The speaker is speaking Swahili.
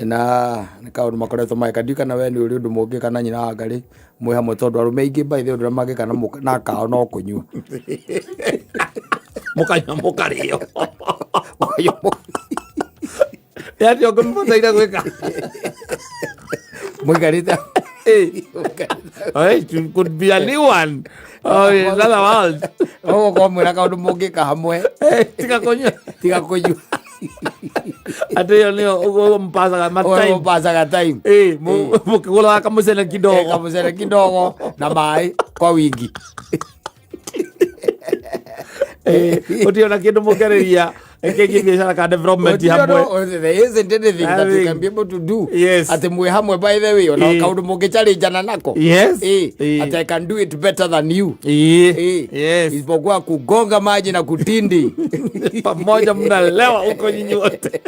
na kaundu makoretwo magikandika na we ni uri undu mungi kana nyina wa ngari mwe hamwe tondu arume ingi by the undu magika na kao no kunyua mukanya mukario yati okumutaira gwika muikarita it could be a new one. Oh, another world. Oh, ko mwira kaundu mungi ka hamwe Tiga kunyua ati ni ugo mpasaga matai mpasaga time mukigula kamusene kidogo na mai kwa wingi utiona kindu mukereria ekegi biashara ka development hamwe. There isn't anything that you can be able to do. Yes. Ati mwe hamwe by the way ona kaundu mungi challenge nako. Yes. Ati I can do it better than you. Yes. Isipokuwa kugonga maji na kutindi pamoja mnalewa huko nyinyi wote.